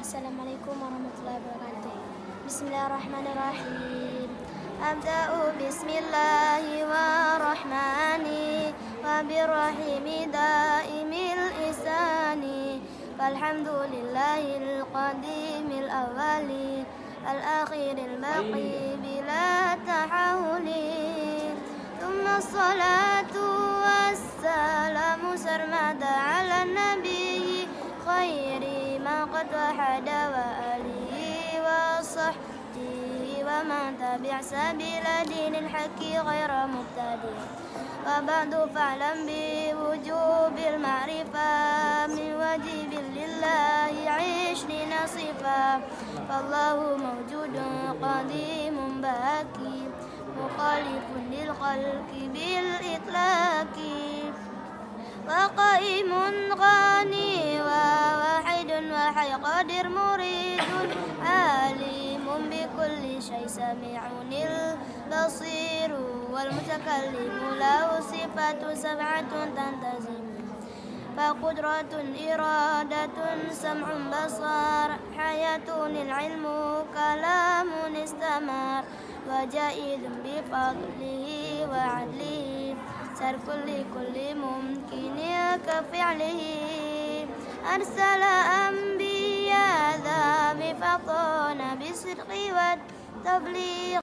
السلام عليكم ورحمة الله وبركاته. بسم الله الرحمن الرحيم. أبدأ بسم الله والرحمن وبالرحيم دائم الإحسان. فالحمد لله القديم الأول الأخير الباقي بلا تحول. ثم الصلاة والسلام سرمدا على النبي خير ما قد وحد وآله وصحبه ومن تبع سبيل دين الحق غير مبتدئ. وبعد فاعلم بوجوب المعرفة من واجب لله عشرين صفة. فالله موجود قديم باقي مخالف للخلق بالإطلاق. وقائم غني وواحد وحي قادر مريد عليم بكل شيء سميع البصير. والمتكلم له صفات سبعة تنتزم. فقدرة إرادة سمع بصر حياة العلم كلام استمر. وجائز بفضله وعدله صرف لكل ممكن كفعله. أرسل أنبياء ذا بفطن بالصدق والتبليغ.